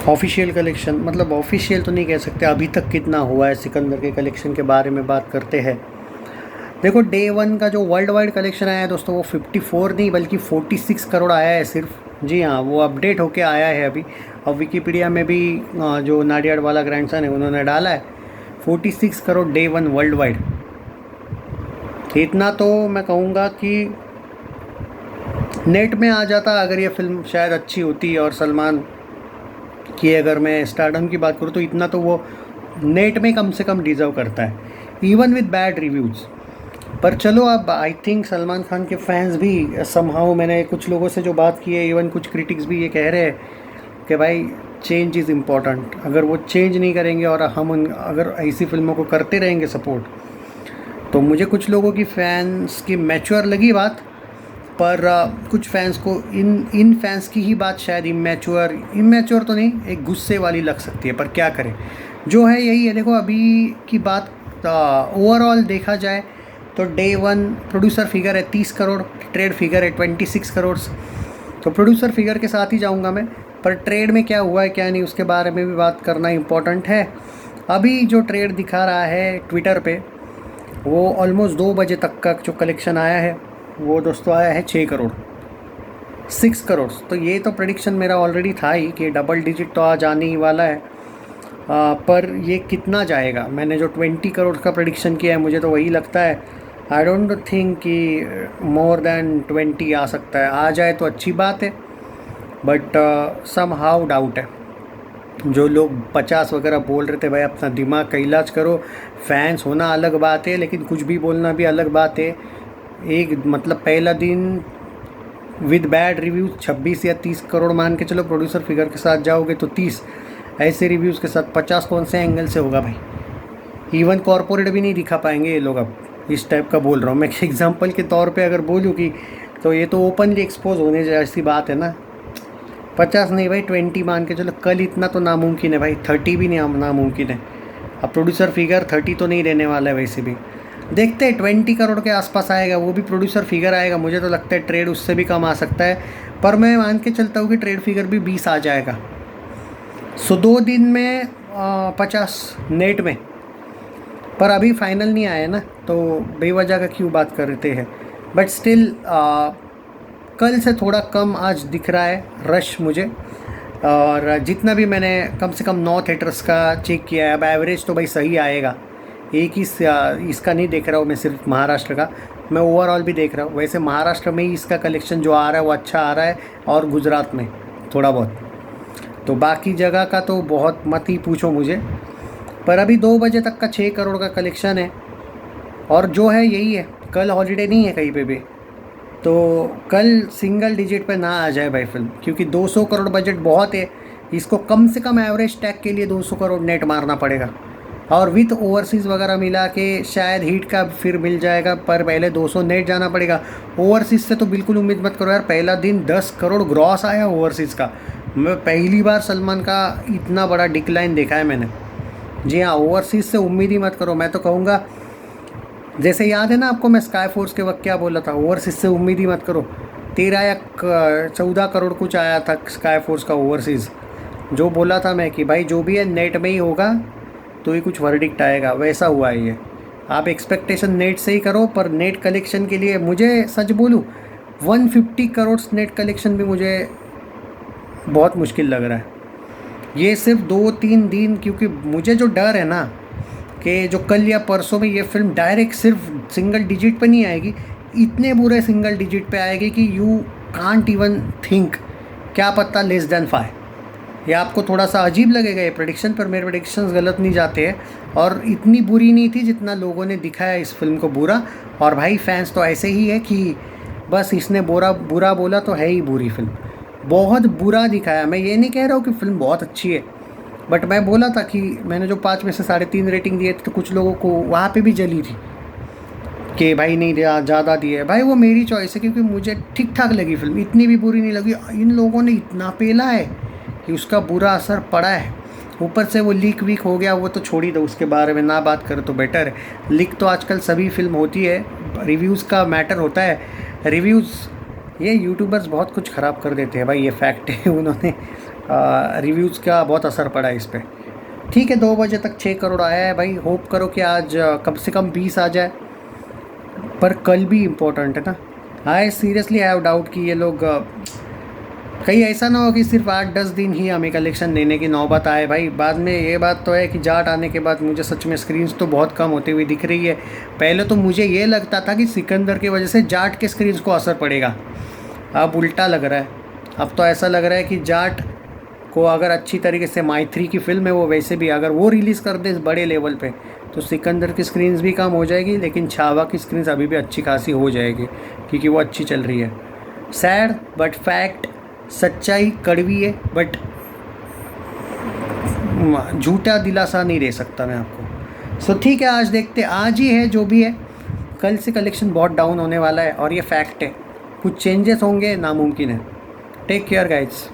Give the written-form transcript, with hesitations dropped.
Official collection, मतलब official तो नहीं कह सकते, अभी तक कितना हुआ है सिकंदर के कलेक्शन के बारे में बात करते हैं। देखो, डे वन का जो वर्ल्ड वाइड कलेक्शन आया है दोस्तों, वो 54 नहीं बल्कि 46 करोड़ आया है सिर्फ। जी हाँ, वो अपडेट होके आया है अभी। और विकीपीडिया में भी जो नाडियाड वाला ग्रैंडसन है उन्होंने डाला है 46 crore day one world wide. इतना तो मैं कहूँगा कि नेट में आ जाता अगर ये फिल्म शायद अच्छी होती, और सलमान की अगर मैं स्टारडम की बात करूँ तो इतना तो वो नेट में कम से कम डिज़र्व करता है, इवन विद बैड रिव्यूज़। पर चलो, अब आई थिंक सलमान खान के फैंस भी समहाउ, मैंने कुछ लोगों से जो बात की है, इवन कुछ क्रिटिक्स भी ये कह रहे हैं कि भाई चेंज इज़ इम्पॉर्टेंट। अगर वो चेंज नहीं करेंगे और हम अगर ऐसी फिल्मों को करते रहेंगे सपोर्ट, तो मुझे कुछ लोगों की फैंस की मैच्योर लगी बात, पर कुछ फैंस को इन फैंस की ही बात शायद इमेच्योर तो नहीं, एक गुस्से वाली लग सकती है। पर क्या करें, जो है यही है। देखो, अभी की बात ओवरऑल देखा जाए तो डे वन प्रोड्यूसर फिगर है 30 करोड़, ट्रेड फिगर है 26 करोड़। तो प्रोड्यूसर फिगर के साथ ही जाऊंगा मैं, पर ट्रेड में क्या हुआ है क्या नहीं उसके बारे में भी बात करना इम्पोर्टेंट है। अभी जो ट्रेड दिखा रहा है ट्विटर पे, वो ऑलमोस्ट 2 बजे तक का जो कलेक्शन आया है वो दोस्तों आया है 6 करोड़, 6 करोड़। तो ये तो प्रेडिक्शन मेरा ऑलरेडी था ही कि डबल डिजिट तो आ जाने ही वाला है। पर ये कितना जाएगा, मैंने जो 20 करोड़ का प्रेडिक्शन किया है मुझे तो वही लगता है। आई डोंट थिंक कि मोर देन 20 आ सकता है। आ जाए तो अच्छी बात है, बट सम हाउ डाउट है। जो लोग 50 वगैरह बोल रहे थे, भाई अपना दिमाग का इलाज करो। फैंस होना अलग बात है, लेकिन कुछ भी बोलना भी अलग बात है। एक मतलब पहला दिन विद बैड रिव्यूज़ 26 या 30 करोड़ मान के चलो, प्रोड्यूसर फिगर के साथ जाओगे तो 30, ऐसे रिव्यूज़ के साथ 50 कौन से एंगल से होगा भाई। इवन कॉर्पोरेट भी नहीं दिखा पाएंगे ये लोग। अब इस टाइप का बोल रहा हूँ मैं, एग्जांपल के तौर पे अगर बोलूँ कि, तो ये तो ओपनली एक्सपोज होने जैसी बात है ना। 50 नहीं भाई, 20 मान के चलो। कल इतना तो नामुमकिन है भाई, 30 भी नहीं नामुमकिन है। अब प्रोड्यूसर फिगर 30 तो नहीं रहने वाला है वैसे भी। देखते हैं 20 करोड़ के आसपास आएगा, वो भी प्रोड्यूसर फिगर आएगा। मुझे तो लगता है ट्रेड उससे भी कम आ सकता है, पर मैं मान के चलता हूँ कि ट्रेड फिगर भी 20 आ जाएगा। सो 2 दिन में 50 नेट में। पर अभी फाइनल नहीं आया ना, तो बेवजह का क्यों बात करते हैं। बट स्टिल कल से थोड़ा कम आज दिख रहा है रश मुझे। और जितना भी मैंने कम से कम 9 थिएटर्स का चेक किया है, अब एवरेज तो भाई सही आएगा। एक ही इसका नहीं देख रहा हूँ मैं, सिर्फ महाराष्ट्र का, मैं ओवरऑल भी देख रहा हूँ। वैसे महाराष्ट्र में ही इसका कलेक्शन जो आ रहा है वो अच्छा आ रहा है, और गुजरात में थोड़ा बहुत। तो बाकी जगह का तो बहुत मत ही पूछो मुझे। पर अभी 2 बजे तक का 6 करोड़ का कलेक्शन है, और जो है यही है। कल हॉलीडे नहीं है कहीं पे भी, तो कल सिंगल डिजिट पे ना आ जाए भाई फिल्म, क्योंकि 200 करोड़ बजट बहुत है। इसको कम से कम एवरेज टैग के लिए 200 करोड़ नेट मारना पड़ेगा, और विथ ओवरसीज़ वगैरह मिला के शायद हिट का फिर मिल जाएगा, पर पहले 200 नेट जाना पड़ेगा। ओवरसीज़ से तो बिल्कुल उम्मीद मत करो यार। पहला दिन 10 करोड़ ग्रॉस आया ओवरसीज़ का। मैं पहली बार सलमान का इतना बड़ा डिक्लाइन देखा है मैंने। जी हाँ, ओवरसीज़ से उम्मीद ही मत करो। मैं तो कहूँगा, जैसे याद है ना आपको, मैं स्काई फोर्स के वक्त क्या बोला था, ओवरसीज़ से उम्मीद ही मत करो। 13 या 14 करोड़ कुछ आया था स्काई फोर्स का ओवरसीज़। जो बोला था मैं कि भाई जो भी है नेट में ही होगा तो ही कुछ वर्डिक्ट आएगा, वैसा हुआ है ये। आप एक्सपेक्टेशन नेट से ही करो, पर नेट कलेक्शन के लिए मुझे सच बोलूँ 150 करोड़ नेट कलेक्शन भी मुझे बहुत मुश्किल लग रहा है। ये सिर्फ 2-3 दिन, क्योंकि मुझे जो डर है ना कि जो कल या परसों में ये फिल्म डायरेक्ट सिर्फ सिंगल डिजिट पे नहीं आएगी, इतने बुरे सिंगल डिजिट पे आएगी कि यू कांट इवन थिंक, क्या पता लेस देन 5। ये आपको थोड़ा सा अजीब लगेगा ये प्रेडिक्शन, पर मेरे प्रेडिक्शंस गलत नहीं जाते हैं। और इतनी बुरी नहीं थी जितना लोगों ने दिखाया इस फिल्म को बुरा। और भाई फैंस तो ऐसे ही है कि बस इसने बुरा बोला तो है ही बुरी फिल्म। बहुत बुरा दिखाया। मैं ये नहीं कह रहा हूँ कि फिल्म बहुत अच्छी है, बट मैं बोला था कि मैंने जो 5 में से 3.5 रेटिंग दिए थे, तो कुछ लोगों को वहाँ पे भी जली थी कि भाई नहीं दिया, ज़्यादा दिए। भाई वो मेरी चॉइस है, क्योंकि मुझे ठीक ठाक लगी फिल्म, इतनी भी बुरी नहीं लगी। इन लोगों ने इतना पेला है कि उसका बुरा असर पड़ा है। ऊपर से वो लीक वीक हो गया, वो तो छोड़ ही दो, उसके बारे में ना बात करें तो बेटर है। लीक तो आजकल सभी फिल्म होती है, रिव्यूज़ का मैटर होता है। रिव्यूज़ ये यूट्यूबर्स बहुत कुछ ख़राब कर देते हैं भाई, ये फैक्ट है। उन्होंने रिव्यूज़ का बहुत असर पड़ा है इस पर। ठीक है, 2 बजे तक 6 करोड़ आया है भाई, होप करो कि आज कम से कम 20 आ जाए, पर कल भी इम्पोर्टेंट है ना। आई सीरियसली हैव डाउट कि ये लोग कहीं ऐसा ना हो कि सिर्फ 8-10 दिन ही हमें कलेक्शन देने की नौबत आए भाई। बाद में ये बात तो है कि जाट आने के बाद मुझे सच में स्क्रीन्स तो बहुत कम होती हुई दिख रही है। पहले तो मुझे ये लगता था कि सिकंदर की वजह से जाट के स्क्रीन्स को असर पड़ेगा, अब उल्टा लग रहा है। अब तो ऐसा लग रहा है कि जाट को अगर अच्छी तरीके से माइथ्री की फ़िल्म है वो, वैसे भी अगर वो रिलीज़ कर दे इस बड़े लेवल पे, तो सिकंदर की स्क्रीन्स भी कम हो जाएगी, लेकिन छावा की स्क्रीन्स अभी भी अच्छी खासी हो जाएगी क्योंकि वो अच्छी चल रही है। सैड बट फैक्ट, सच्चाई कड़वी है बट झूठा दिलासा नहीं दे सकता मैं आपको। सो ठीक है, आज देखते, आज ही है जो भी है, कल से कलेक्शन बहुत डाउन होने वाला है और ये फैक्ट है। कुछ चेंजेस होंगे नामुमकिन है। Take care guides.